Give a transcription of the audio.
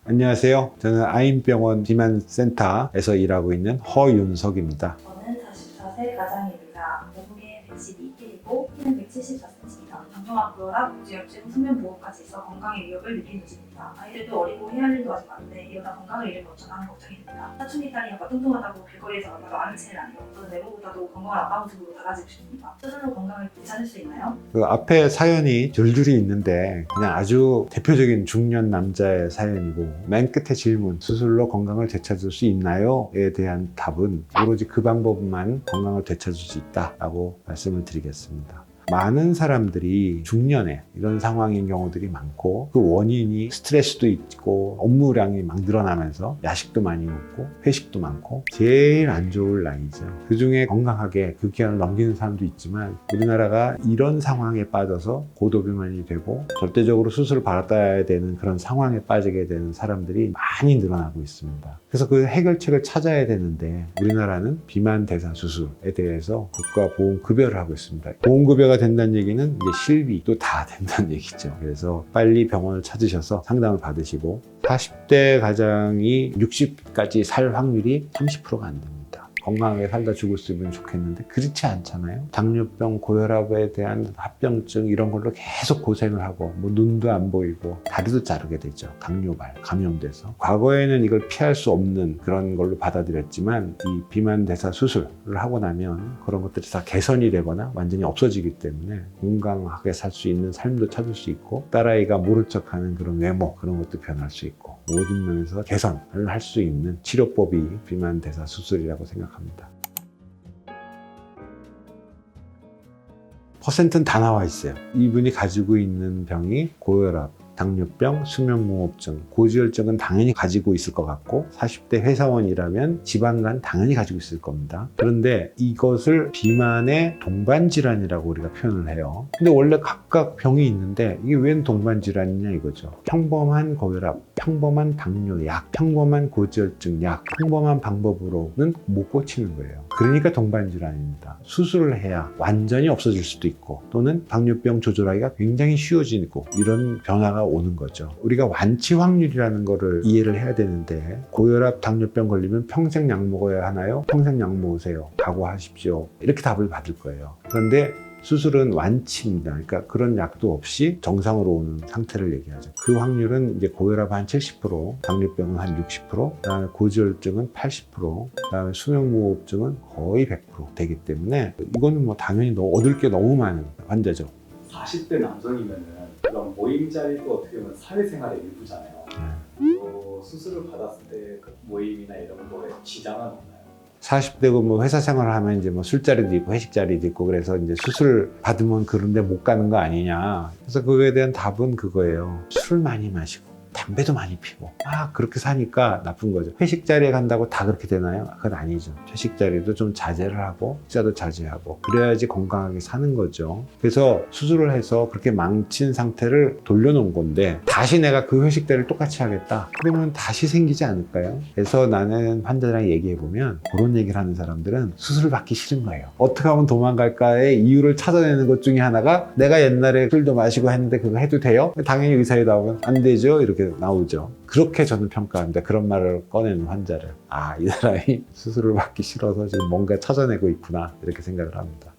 안녕하세요. 저는 아인병원 비만센터에서 일하고 있는 허윤석입니다. 저는 44세 가장입니다. 몸무게 112kg이고 키는 174cm입니다. 당뇨와 고혈압, 고지혈증, 수면무호까지 있어 건강의 위협을 느끼는 중입니다. 아이들도 어리고 해야 할 일도 아직 많은데 이러다 건강을 잃으면 어쩌나 걱정이 됩니다. 사춘기 딸이 아빠 뚱뚱하다고 길거리에서 아빠도 아는 체를 아니고 저는 내부보다도 건강을 아빠 모습으로 달라지고 싶습니다. 스스로 건강을 되찾을 수 있나요? 그 앞에 사연이 줄줄이 있는데 그냥 아주 대표적인 중년 남자의 사연이고 맨 끝에 질문, 수술로 건강을 되찾을 수 있나요? 에 대한 답은 오로지 그 방법만 건강을 되찾을 수 있다라고 말씀을 드리겠습니다. 많은 사람들이 중년에 이런 상황인 경우들이 많고 그 원인이 스트레스도 있고 업무량이 막 늘어나면서 야식도 많이 먹고 회식도 많고 제일 안 좋을 나이죠. 그중에 건강하게 그 기간을 넘기는 사람도 있지만 우리나라가 이런 상황에 빠져서 고도비만이 되고 절대적으로 수술을 받아야 되는 그런 상황에 빠지게 되는 사람들이 많이 늘어나고 있습니다. 그래서 그 해결책을 찾아야 되는데 우리나라는 비만 대사 수술에 대해서 국가 보험급여를 하고 있습니다. 보험급여가 된다는 얘기는 이제 실비도 다 된다는 얘기죠. 그래서 빨리 병원을 찾으셔서 상담을 받으시고 40대 가장이 60까지 살 확률이 30%가 안 됩니다. 건강하게 살다 죽을 수 있으면 좋겠는데 그렇지 않잖아요. 당뇨병, 고혈압에 대한 합병증 이런 걸로 계속 고생을 하고 뭐 눈도 안 보이고 다리도 자르게 되죠. 당뇨발 감염돼서. 과거에는 이걸 피할 수 없는 그런 걸로 받아들였지만 이 비만 대사 수술을 하고 나면 그런 것들이 다 개선이 되거나 완전히 없어지기 때문에 건강하게 살 수 있는 삶도 찾을 수 있고 딸아이가 모른 척하는 그런 외모 그런 것도 변할 수 있고 모든 면에서 개선을 할 수 있는 치료법이 비만 대사 수술이라고 생각합니다. 퍼센트는 다 나와 있어요. 이분이 가지고 있는 병이 고혈압, 당뇨병, 수면무호흡증, 고지혈증은 당연히 가지고 있을 것 같고 40대 회사원이라면 지방간 당연히 가지고 있을 겁니다. 그런데 이것을 비만의 동반질환이라고 우리가 표현을 해요. 근데 원래 각각 병이 있는데 이게 웬 동반질환이냐 이거죠. 평범한 고혈압, 평범한 당뇨약, 평범한 고지혈증 약, 평범한 방법으로는 못 고치는 거예요. 그러니까 동반질환입니다. 수술을 해야 완전히 없어질 수도 있고 또는 당뇨병 조절하기가 굉장히 쉬워지고 이런 변화가 오는 거죠. 우리가 완치 확률이라는 거를 이해를 해야 되는데 고혈압, 당뇨병 걸리면 평생 약 먹어야 하나요? 평생 약 먹으세요. 각오하십시오. 이렇게 답을 받을 거예요. 그런데 수술은 완치입니다. 그러니까 그런 약도 없이 정상으로 오는 상태를 얘기하죠. 그 확률은 이제 고혈압 한 70%, 당뇨병은 한 60%, 그다음에 고지혈증은 80%, 그다음에 수면무호흡증은 거의 100% 되기 때문에 이거는 뭐 당연히 얻을 게 너무 많은 환자죠. 40대 남성이면은 그런 모임 자리도 어떻게 보면 사회생활의 일부잖아요. 수술을 받았을 때 그 모임이나 이런 거에 지장은 없나요? 40대고 뭐 회사 생활을 하면 이제 뭐 술자리도 있고 회식 자리도 있고 그래서 이제 수술 받으면 그런데 못 가는 거 아니냐. 그래서 그거에 대한 답은 그거예요. 술 많이 마시고 담배도 많이 피고 그렇게 사니까 나쁜 거죠. 회식 자리에 간다고 다 그렇게 되나요? 그건 아니죠. 회식 자리도 좀 자제를 하고 식사도 자제하고 그래야지 건강하게 사는 거죠. 그래서 수술을 해서 그렇게 망친 상태를 돌려놓은 건데 다시 내가 그 회식 자리를 똑같이 하겠다? 그러면 다시 생기지 않을까요? 그래서 나는 환자랑 얘기해보면 그런 얘기를 하는 사람들은 수술을 받기 싫은 거예요. 어떻게 하면 도망갈까의 이유를 찾아내는 것 중에 하나가 내가 옛날에 술도 마시고 했는데 그거 해도 돼요? 당연히 의사에 나오면 안 되죠. 이렇게 나오죠. 그렇게 저는 평가합니다. 그런 말을 꺼내는 환자를. 이 사람이 수술을 받기 싫어서 지금 뭔가 찾아내고 있구나 이렇게 생각을 합니다.